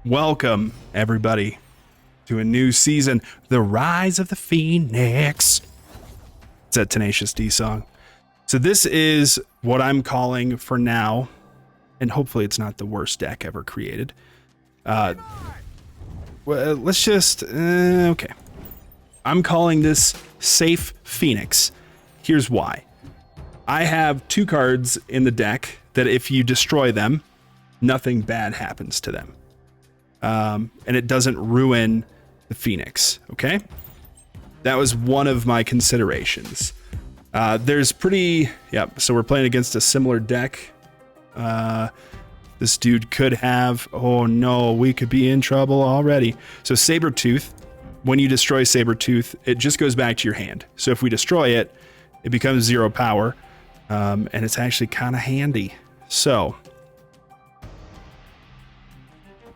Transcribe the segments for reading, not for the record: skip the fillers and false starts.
Welcome, everybody, to a new season, The Rise of the Phoenix. It's that Tenacious D song. So this is what I'm calling for now, and hopefully it's not the worst deck ever created. Well, let's just, okay. I'm calling this Safe Phoenix. Here's why. I have 2 cards in the deck that if you destroy them, nothing bad happens to them. And it doesn't ruin the Phoenix, okay? That was one of my considerations. So we're playing against a similar deck. This dude could have, oh no, we could be in trouble already. So Sabretooth, when you destroy Sabretooth, it just goes back to your hand. So if we destroy it, it becomes 0 power, and it's actually kind of handy. So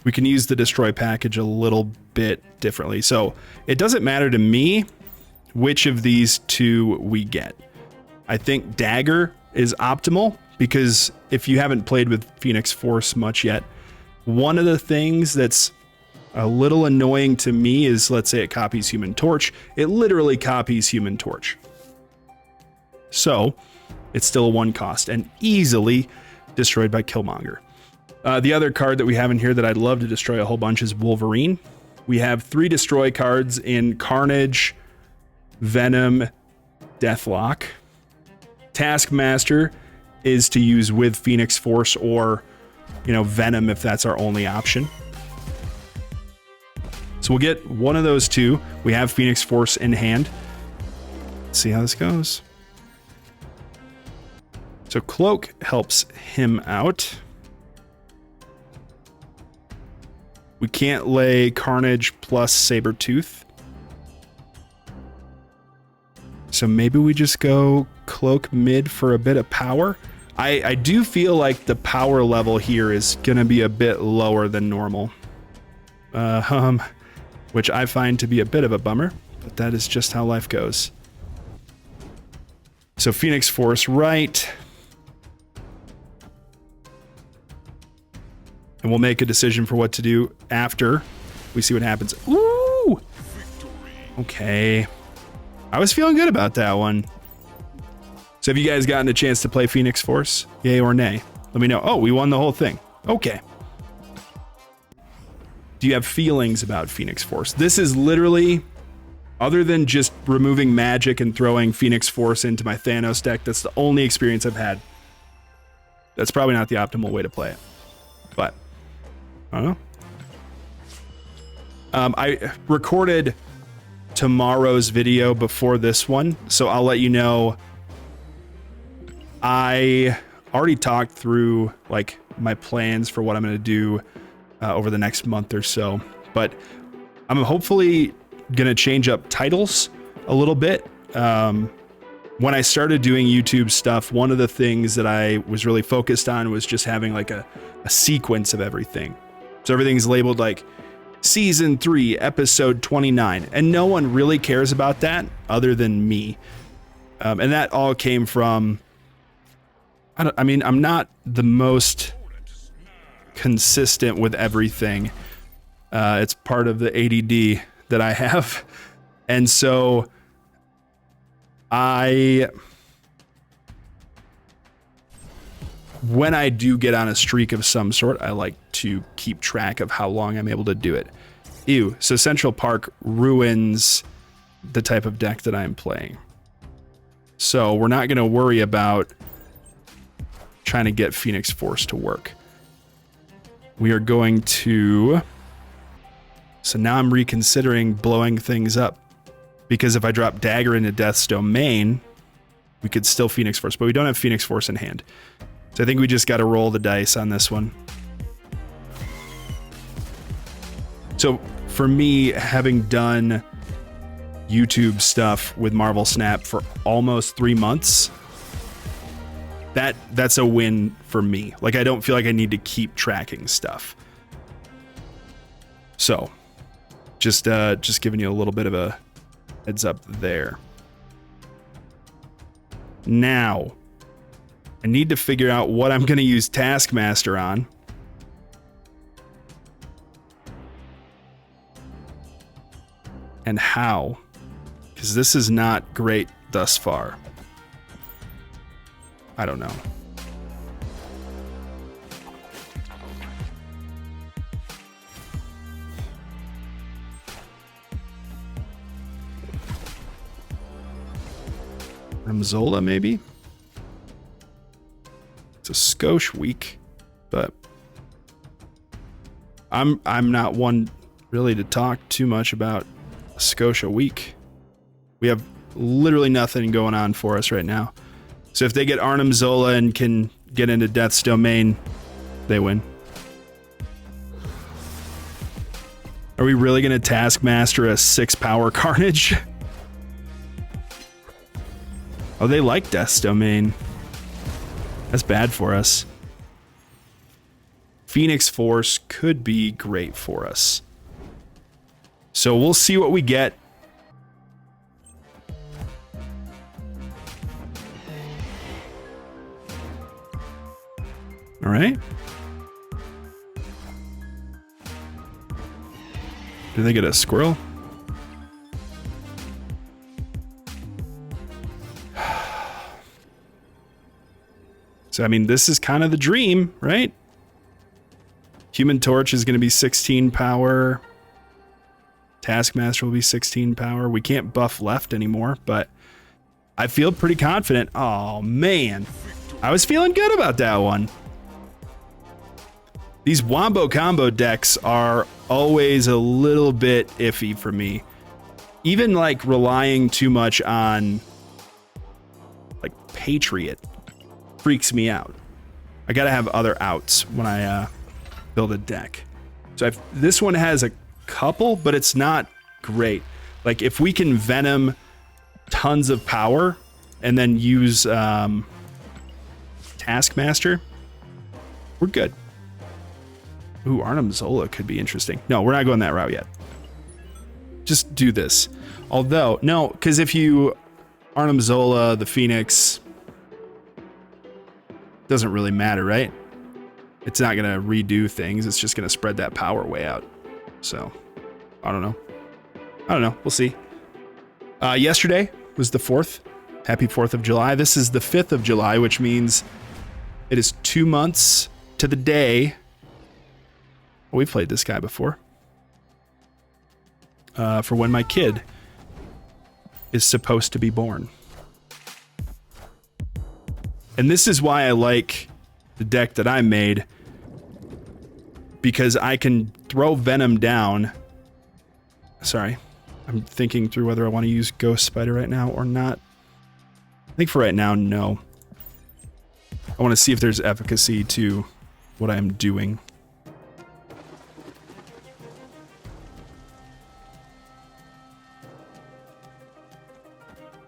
we can use the destroy package a little bit differently. So it doesn't matter to me which of these 2 we get. I think Dagger is optimal because if you haven't played with Phoenix Force much yet, one of the things that's a little annoying to me is, let's say it copies Human Torch. It literally copies Human Torch. So it's still a 1 cost and easily destroyed by Killmonger. The other card that we have in here that I'd love to destroy a whole bunch is Wolverine. We have 3 destroy cards in Carnage, Venom, Deathlok. Taskmaster is to use with Phoenix Force or, Venom if that's our only option. So we'll get one of those 2. We have Phoenix Force in hand. Let's see how this goes. So Cloak helps him out. We can't lay Carnage plus Sabretooth. So maybe we just go Cloak mid for a bit of power. I do feel like the power level here is going to be a bit lower than normal. Which I find to be a bit of a bummer, but that is just how life goes. So Phoenix Force right. And we'll make a decision for what to do after we see what happens. Ooh! Okay. I was feeling good about that one. So have you guys gotten a chance to play Phoenix Force? Yay or nay? Let me know. Oh, we won the whole thing. Okay. Do you have feelings about Phoenix Force? This is literally, other than just removing magic and throwing Phoenix Force into my Thanos deck, that's the only experience I've had. That's probably not the optimal way to play it. But I don't know. I recorded tomorrow's video before this one, so I'll let you know. I already talked through like my plans for what I'm going to do over the next month or so, but I'm hopefully going to change up titles a little bit. When I started doing YouTube stuff, one of the things that I was really focused on was just having like a sequence of everything. So everything's labeled like Season 3, Episode 29, and no one really cares about that other than me. And that all came from, I'm not the most consistent with everything. It's part of the ADD that I have. And so when I do get on a streak of some sort, I like to keep track of how long I'm able to do it. Ew. So Central Park ruins the type of deck that I'm playing. So we're not going to worry about trying to get Phoenix Force to work. We are going to... So now I'm reconsidering blowing things up. Because if I drop Dagger into Death's Domain, we could still Phoenix Force, but we don't have Phoenix Force in hand. So I think we just got to roll the dice on this one. So for me, having done YouTube stuff with Marvel Snap for almost 3 months, that's a win for me. Like, I don't feel like I need to keep tracking stuff. So just giving you a little bit of a heads up there. Now, I need to figure out what I'm going to use Taskmaster on. and how, because this is not great thus far. I don't know. Zola, maybe? It's a skosh week, but I'm not one really to talk too much about a Scotia week. We have literally nothing going on for us right now. So if they get Arnim Zola and can get into Death's Domain, they win. Are we really going to Taskmaster a 6-power Carnage? Oh, they like Death's Domain. That's bad for us. Phoenix Force could be great for us. So we'll see what we get. All right. Do they get a squirrel? So, I mean, this is kind of the dream, right? Human Torch is going to be 16 power. Taskmaster will be 16 power. We can't buff left anymore, but I feel pretty confident. Oh, man. I was feeling good about that one. These Wombo Combo decks are always a little bit iffy for me. Even, like, relying too much on, like, Patriot freaks me out. I gotta have other outs when I build a deck. So this one has a couple, but it's not great. Like if we can Venom tons of power and then use Taskmaster, we're good. Ooh, Arnim Zola could be interesting. No, we're not going that route yet. Just do this. Although, no, because if you Arnim Zola, the Phoenix, doesn't really matter, right? It's not gonna redo things. It's just gonna spread that power way out. So, I don't know. We'll see. Yesterday was the 4th. Happy 4th of July. This is the 5th of July, which means it is 2 months to the day. Well, we've played this guy before. For when my kid is supposed to be born. And this is why I like the deck that I made, because I can throw Venom down. Sorry, I'm thinking through whether I want to use Ghost Spider right now or not. I think for right now, no. I want to see if there's efficacy to what I'm doing.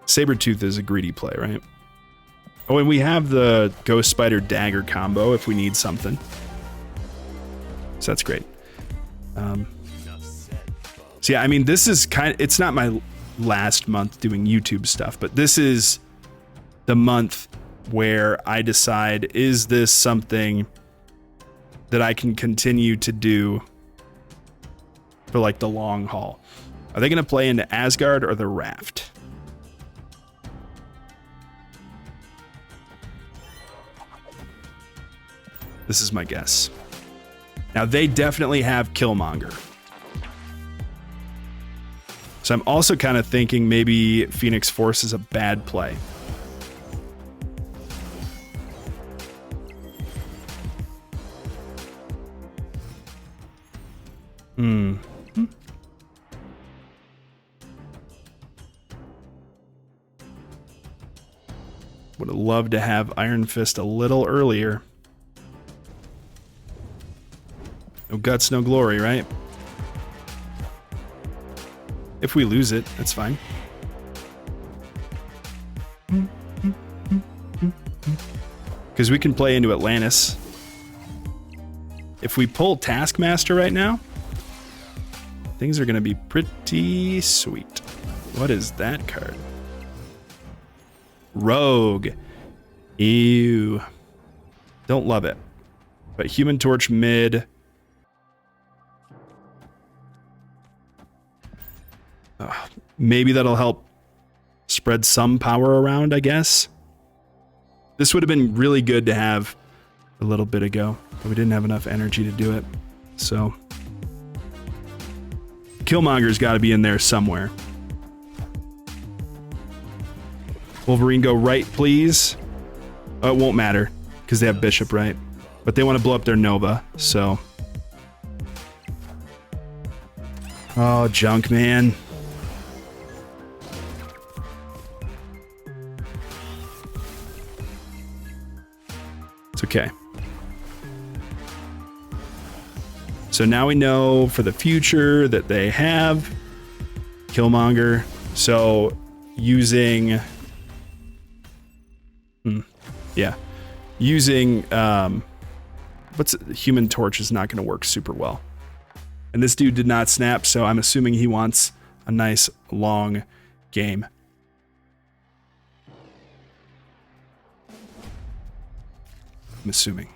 Sabretooth is a greedy play, right? Oh, and we have the Ghost Spider Dagger combo if we need something. So that's great. So yeah, I mean, this is it's not my last month doing YouTube stuff, but this is the month where I decide, is this something that I can continue to do for like the long haul? Are they going to play into Asgard or the Raft? This is my guess. Now, they definitely have Killmonger. So I'm also kind of thinking maybe Phoenix Force is a bad play. Would have loved to have Iron Fist a little earlier. No guts, no glory, right? If we lose it, that's fine. Because we can play into Atlantis. If we pull Taskmaster right now, things are going to be pretty sweet. What is that card? Rogue. Ew. Don't love it. But Human Torch mid. Maybe that'll help spread some power around, I guess. This would have been really good to have a little bit ago, but we didn't have enough energy to do it. So Killmonger's got to be in there somewhere. Wolverine, go right, please. Oh, it won't matter because they have Bishop, right? But they want to blow up their Nova, so. Oh, junk, man. It's okay. So now we know for the future that they have Killmonger. So using... using Human Torch is not going to work super well. And this dude did not snap, so I'm assuming he wants a nice long game. I'm assuming.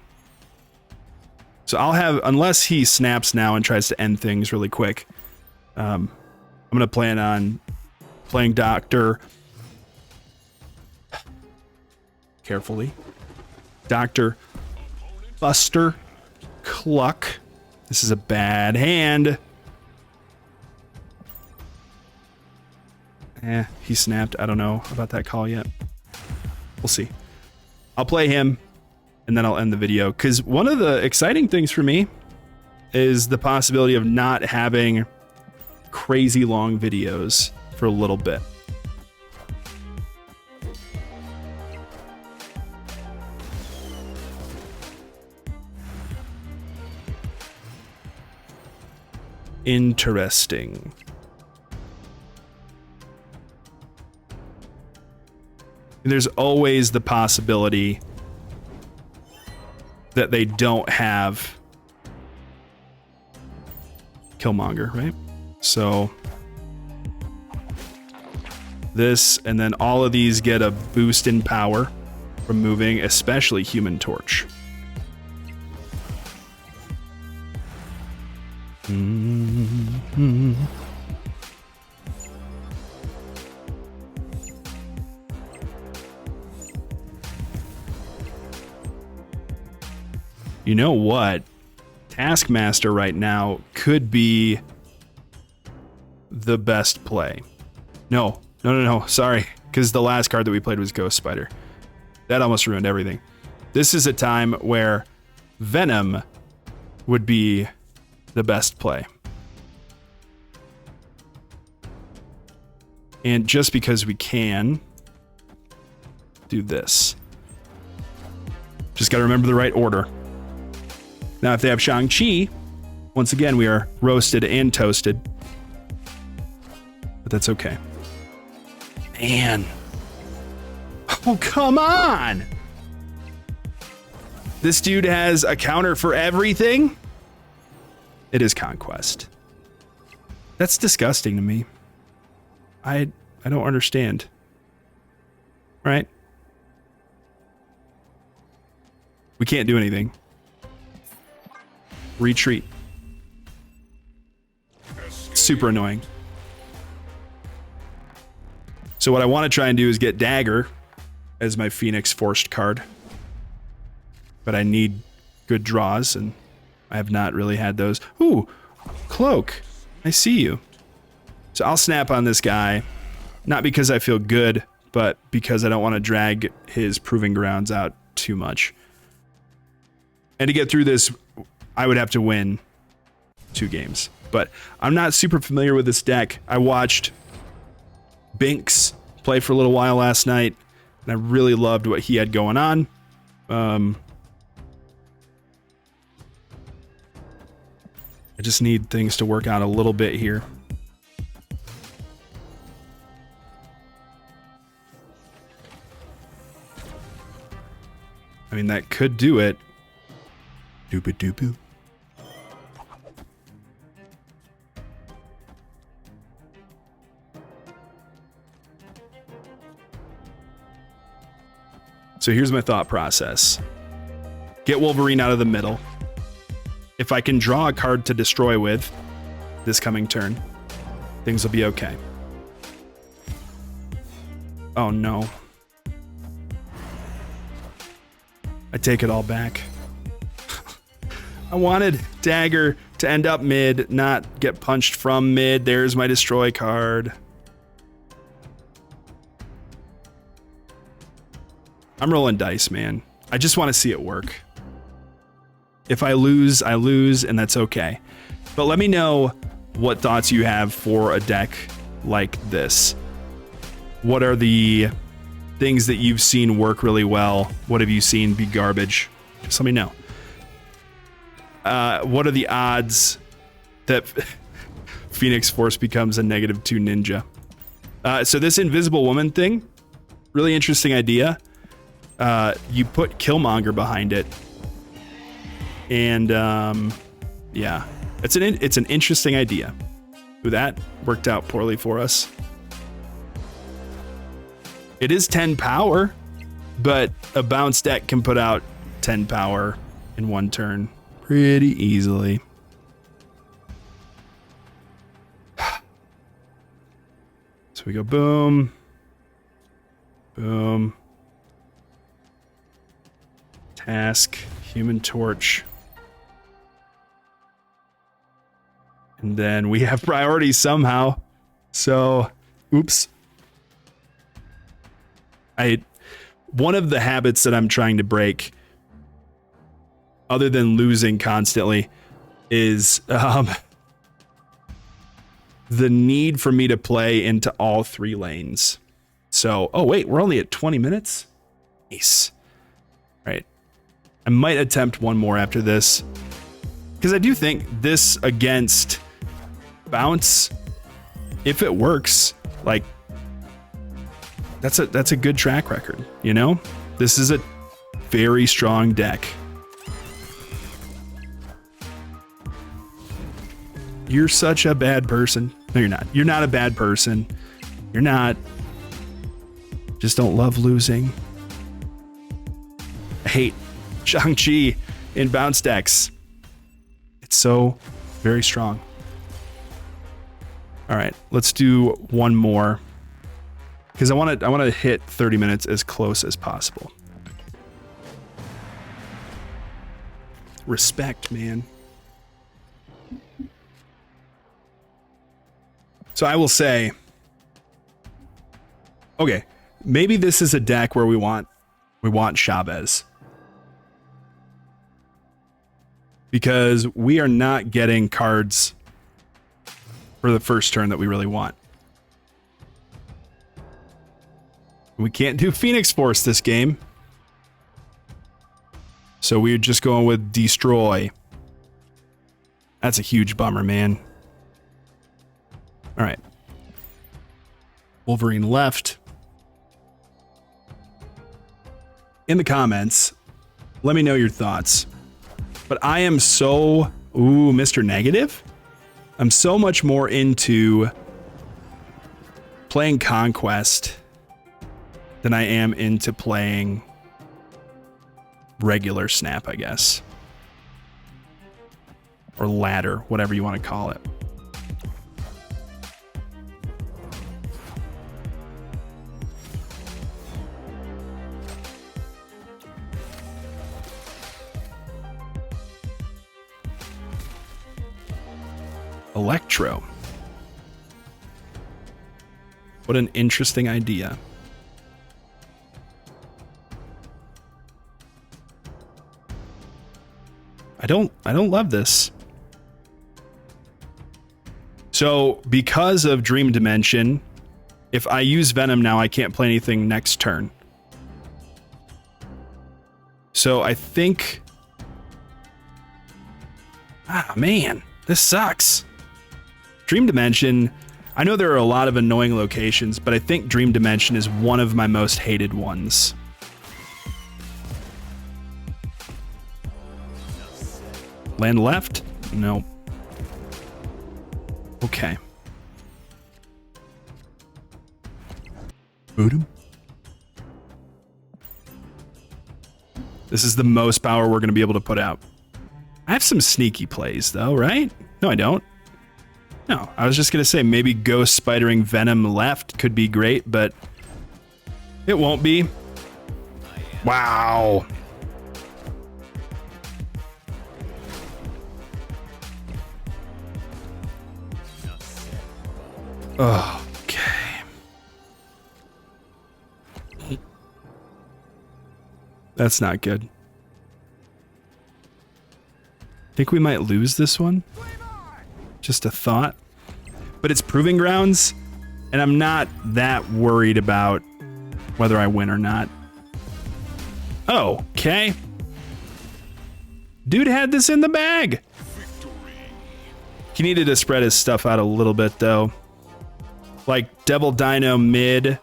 So I'll have, unless he snaps now and tries to end things really quick, I'm going to plan on playing Dr. Carefully. Dr. Buster Cluck. This is a bad hand. He snapped. I don't know about that call yet. We'll see. I'll play him, and then I'll end the video. Because one of the exciting things for me is the possibility of not having crazy long videos for a little bit. Interesting. There's always the possibility that they don't have Killmonger, right? So this, and then all of these get a boost in power from moving, especially Human Torch. Mm-hmm. You know what? Taskmaster right now could be the best play. No. Sorry, because the last card that we played was Ghost Spider. That almost ruined everything. This is a time where Venom would be the best play. And just because we can do this. Just got to remember the right order. Now, if they have Shang-Chi, once again, we are roasted and toasted. But that's okay. Man. Oh, come on! This dude has a counter for everything? It is Conquest. That's disgusting to me. I don't understand. Right? We can't do anything. Retreat. Super annoying. So what I want to try and do is get Dagger as my Phoenix forced card. But I need good draws, and I have not really had those. Ooh, Cloak. I see you. So I'll snap on this guy, not because I feel good, but because I don't want to drag his proving grounds out too much. And to get through this, I would have to win 2 games. But I'm not super familiar with this deck. I watched Binks play for a little while last night, and I really loved what he had going on. I just need things to work out a little bit here. I mean, that could do it. Doop-a-doop-oo. So here's my thought process. Get Wolverine out of the middle. If I can draw a card to destroy with this coming turn, things will be okay. Oh no. I take it all back. I wanted Dagger to end up mid, not get punched from mid. There's my destroy card. I'm rolling dice, man. I just want to see it work. If I lose, I lose, and that's okay. But let me know what thoughts you have for a deck like this. What are the things that you've seen work really well? What have you seen be garbage? Just let me know. What are the odds that Phoenix Force becomes a -2 ninja? So this Invisible Woman thing, really interesting idea. You put Killmonger behind it, and yeah, it's an interesting idea. Ooh, that worked out poorly for us. It is 10 power, but a bounce deck can put out 10 power in one turn pretty easily. So we go boom, boom. Task, Human Torch. And then we have priorities somehow. So, oops. One of the habits that I'm trying to break, other than losing constantly, is the need for me to play into all 3 lanes. So, oh wait, we're only at 20 minutes? Nice. Right. I might attempt one more after this, because I do think this against bounce, if it works, like that's a good track record, you know? This is a very strong deck. You're such a bad person. No, you're not. You're not a bad person. You're not. Just don't love losing. I hate Shang-Chi in bounce decks. It's so very strong. All right, let's do one more, because I want to hit 30 minutes as close as possible. Respect, man. So I will say, okay, maybe this is a deck where we want Chavez, because we are not getting cards for the first turn that we really want. We can't do Phoenix Force this game, so we're just going with Destroy. That's a huge bummer, man. All right. Wolverine left. In the comments, let me know your thoughts. But I am so... Ooh, Mr. Negative? I'm so much more into playing Conquest than I am into playing regular Snap, I guess. Or Ladder, whatever you want to call it. Electro. What an interesting idea. I don't love this. So, because of Dream Dimension, if I use Venom now, I can't play anything next turn. So, I think... Ah, man, this sucks. Dream Dimension, I know there are a lot of annoying locations, but I think Dream Dimension is one of my most hated ones. Land left? No. Okay. Boom. This is the most power we're going to be able to put out. I have some sneaky plays, though, right? No, I don't. No, I was just going to say maybe Ghost Spidering Venom left could be great, but It won't be. Wow. Okay. That's not good. Think we might lose this one? Just a thought. But it's Proving Grounds, and I'm not that worried about whether I win or not. Oh, okay. Dude had this in the bag. He needed to spread his stuff out a little bit, though. Like Devil Dino mid,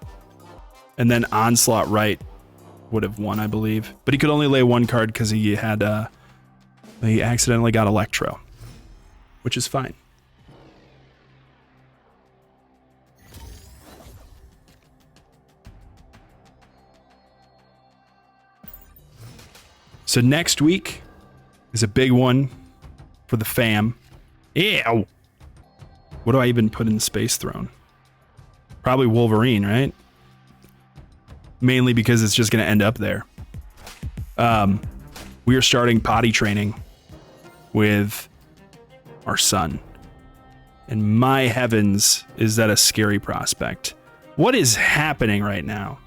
and then Onslaught right would have won, I believe. But he could only lay one card because he had he accidentally got Electro, which is fine. So next week is a big one for the fam. Ew. What do I even put in Space Throne? Probably Wolverine, right? Mainly because it's just going to end up there. We are starting potty training with our son. And my heavens, is that a scary prospect. What is happening right now?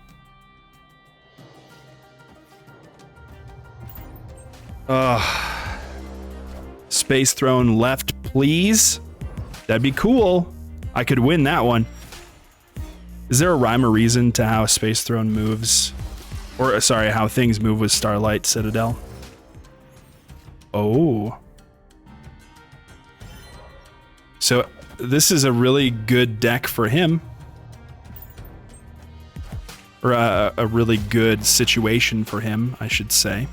Space Throne left, please. That'd be cool. I could win that one. Is there a rhyme or reason to how Space Throne moves? Or, sorry, how things move with Starlight Citadel? Oh. So, this is a really good deck for him. Or a really good situation for him, I should say.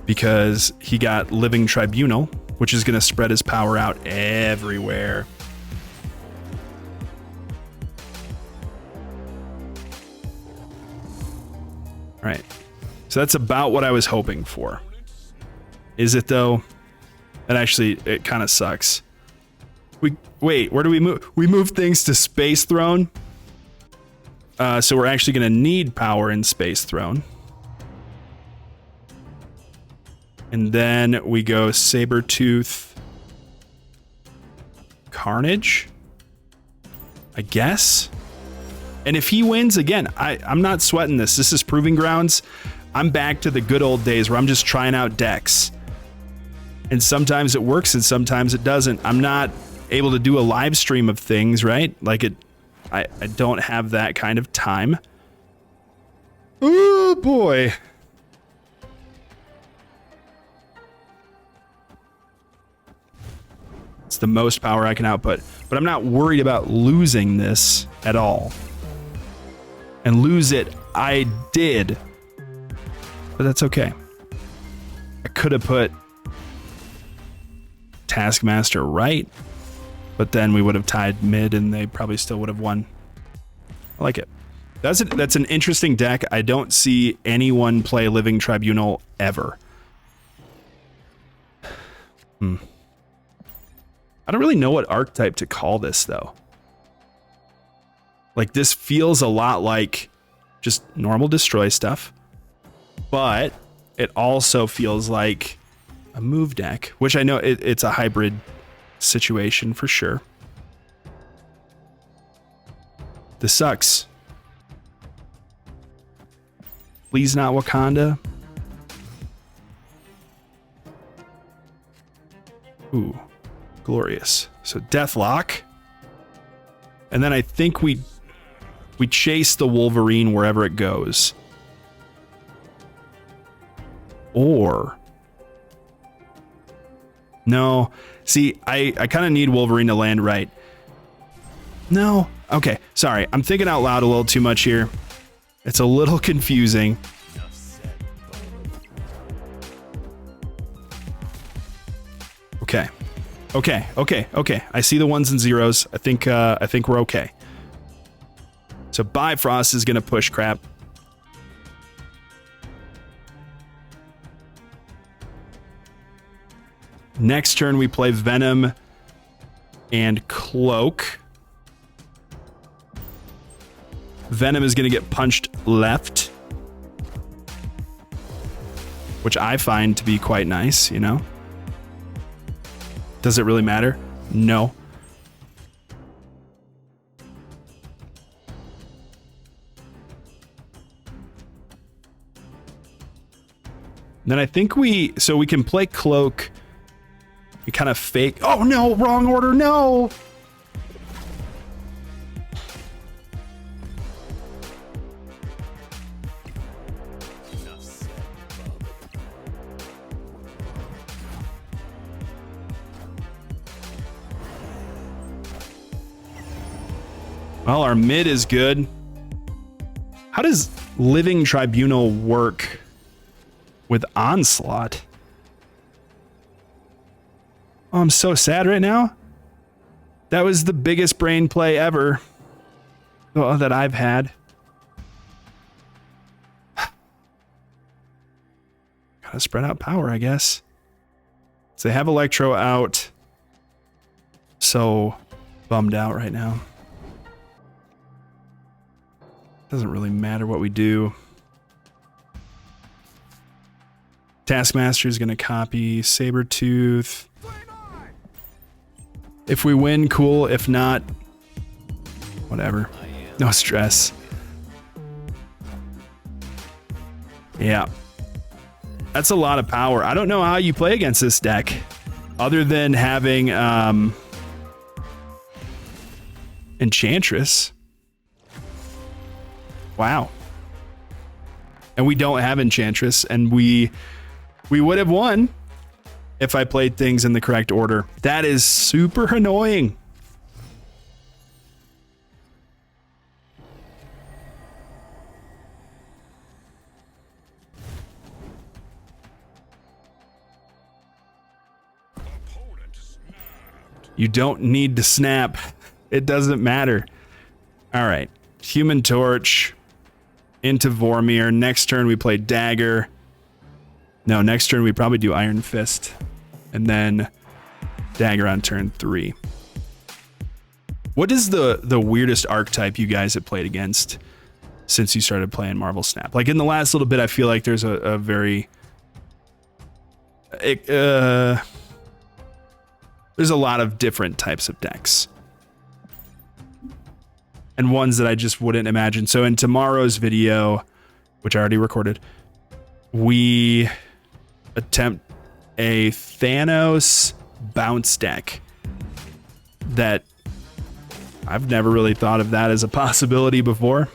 Because he got Living Tribunal, which is going to spread his power out everywhere. All right. So that's about what I was hoping for. Is it though? That actually, it kind of sucks. Wait, where do we move? We move things to Space Throne. So we're actually going to need power in Space Throne. And then we go Sabretooth, Carnage, I guess. And if he wins, again, I'm not sweating this. This is Proving Grounds. I'm back to the good old days where I'm just trying out decks. And sometimes it works and sometimes it doesn't. I'm not able to do a live stream of things, right? Like I don't have that kind of time. Oh boy. It's the most power I can output, but I'm not worried about losing this at all. And lose it, I did. But that's okay. I could have put Taskmaster right, but then we would have tied mid and they probably still would have won. I like it. That's an interesting deck. I don't see anyone play Living Tribunal ever. I don't really know what archetype to call this, though. Like, this feels a lot like just normal destroy stuff, but it also feels like a move deck, which I know it's a hybrid situation for sure. This sucks. Please not Wakanda. Ooh. Glorious. So Deathlok. And then I think we chase the Wolverine wherever it goes. Or no. See, I kind of need Wolverine to land right. No. Okay. Sorry. I'm thinking out loud a little too much here. It's a little confusing. Okay. Okay. I see the ones and zeros. I think we're okay. So Bifrost is gonna push crap. Next turn we play Venom and Cloak. Venom is going to get punched left, which I find to be quite nice, you know? Does it really matter? No. Then I think we can play Cloak. We kind of fake. Oh no, wrong order, no! Well, our mid is good. How does Living Tribunal work with Onslaught? Oh, I'm so sad right now. That was the biggest brain play ever that I've had. Gotta spread out power, I guess. So they have Electro out. So bummed out right now. Doesn't really matter what we do. Taskmaster is going to copy Sabretooth. If we win, cool. If not, whatever. No stress. Yeah. That's a lot of power. I don't know how you play against this deck other than having Enchantress. Wow. And we don't have Enchantress, and we would have won if I played things in the correct order. That is super annoying. You don't need to snap. It doesn't matter. All right. Human Torch into Vormir. Next turn we play Dagger. No, next turn we probably do Iron Fist. And then Dagger on turn 3. What is the weirdest archetype you guys have played against since you started playing Marvel Snap? Like in the last little bit, I feel like there's a very... there's a lot of different types of decks. And ones that I just wouldn't imagine. So in tomorrow's video, which I already recorded, we attempt a Thanos bounce deck that I've never really thought of that as a possibility before.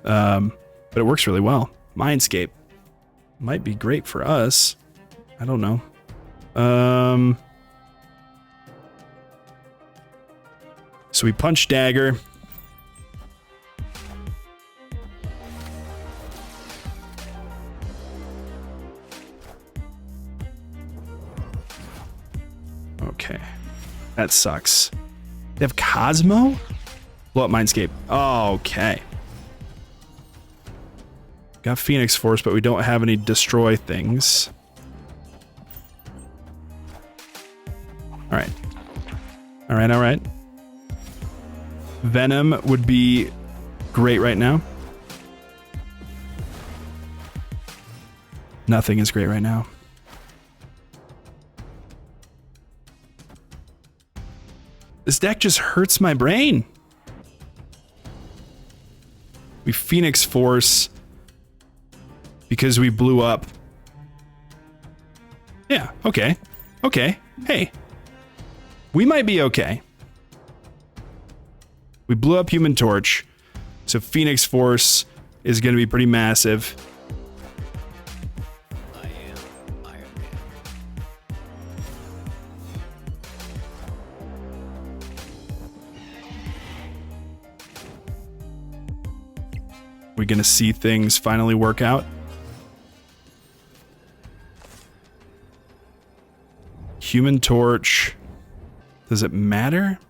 But it works really well. Mindscape might be great for us. I don't know. So we punch Dagger. Okay. That sucks. They have Cosmo? Blow up Mindscape. Oh, okay. Got Phoenix Force, but we don't have any destroy things. Alright. Alright, alright. Venom would be great right now. Nothing is great right now. This deck just hurts my brain. We Phoenix Force because we blew up. Yeah, okay. Okay. Hey. We might be okay. We blew up Human Torch, so Phoenix Force is going to be pretty massive. I am Iron Man. We're going to see things finally work out. Human Torch. Does it matter?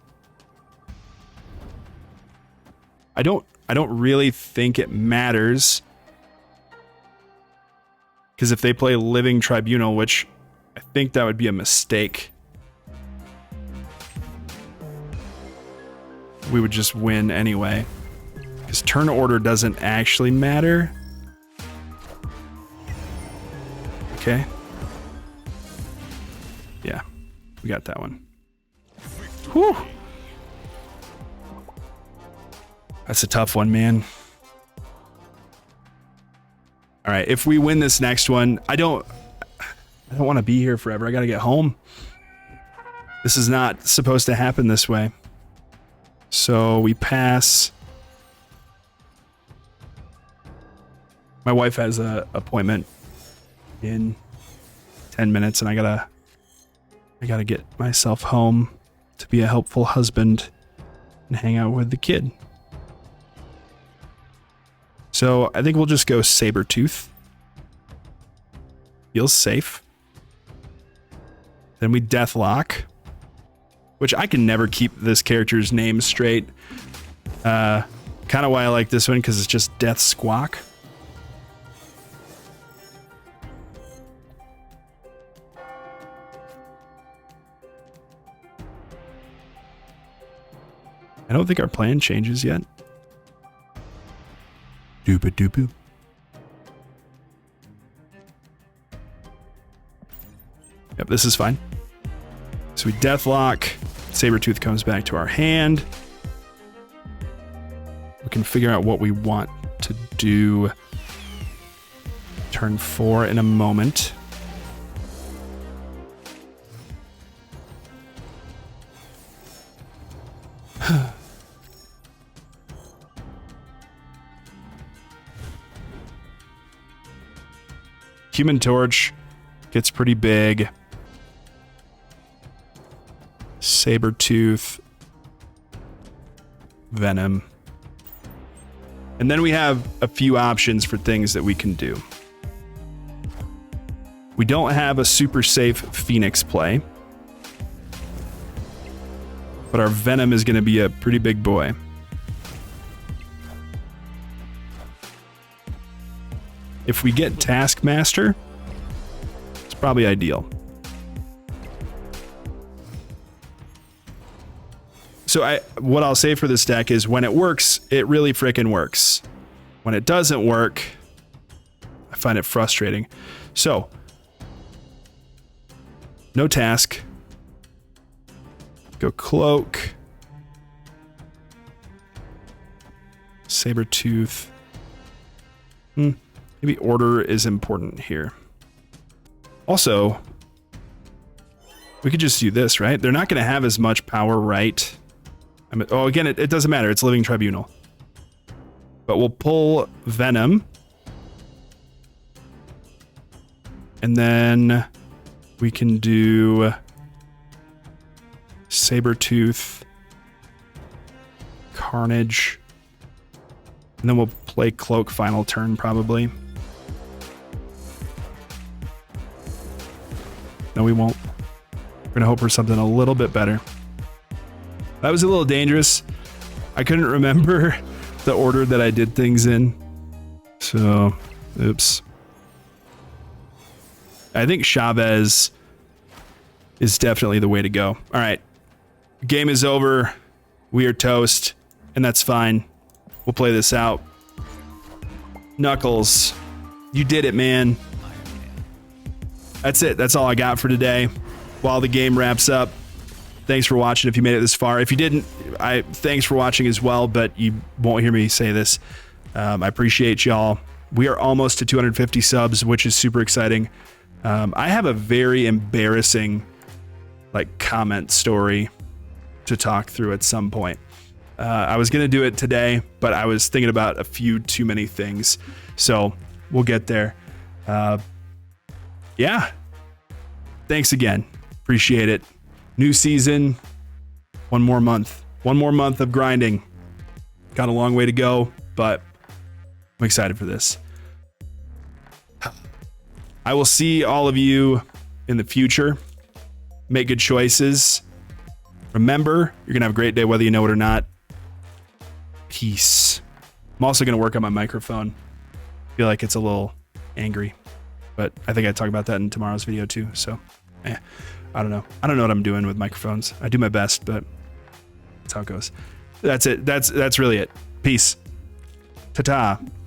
I don't really think it matters. Because if they play Living Tribunal, which I think that would be a mistake, we would just win anyway. Because turn order doesn't actually matter. Okay. Yeah, we got that one. Whew. That's a tough one, man. All right, if we win this next one, I don't want to be here forever. I got to get home. This is not supposed to happen this way. So we pass. My wife has an appointment in 10 minutes, and I gotta get myself home to be a helpful husband and hang out with the kid. So I think we'll just go Sabretooth. Feels safe. Then we Deathlok, which I can never keep this character's name straight. Kind of why I like this one, because it's just Death Squawk. I don't think our plan changes yet. Doopa doopoo. Yep, this is fine. So we Deathlok. Sabretooth comes back to our hand. We can figure out what we want to do turn 4 in a moment. Human Torch gets pretty big. Sabretooth. Venom. And then we have a few options for things that we can do. We don't have a super safe Phoenix play. But our Venom is going to be a pretty big boy. If we get Taskmaster, it's probably ideal. So what I'll say for this deck is when it works, it really frickin' works. When it doesn't work, I find it frustrating. So, no Task. Go Cloak. Sabretooth. Maybe order is important here. Also, we could just do this, right? They're not going to have as much power, right? Oh, again, it doesn't matter. It's Living Tribunal. But we'll pull Venom. And then we can do Sabretooth, Carnage. And then we'll play Cloak final turn, probably. No, we won't. We're going to hope for something a little bit better. That was a little dangerous. I couldn't remember the order that I did things in. So, oops. I think Chavez is definitely the way to go. All right. Game is over. We are toast. And that's fine. We'll play this out. Knuckles, you did it, man. That's it. That's all I got for today. While the game wraps up, thanks for watching if you made it this far. If you didn't, thanks for watching as well, but you won't hear me say this. I appreciate y'all. We are almost to 250 subs, which is super exciting. I have a very embarrassing comment story to talk through at some point. I was going to do it today, but I was thinking about a few too many things. So we'll get there. Yeah. Thanks again. Appreciate it. New season. One more month. One more month of grinding. Got a long way to go, but I'm excited for this. I will see all of you in the future. Make good choices. Remember, you're going to have a great day whether you know it or not. Peace. I'm also going to work on my microphone. I feel like it's a little angry, but I think I talk about that in tomorrow's video too. So, I don't know. I don't know what I'm doing with microphones. I do my best, but that's how it goes. That's it. That's really it. Peace. Ta-ta.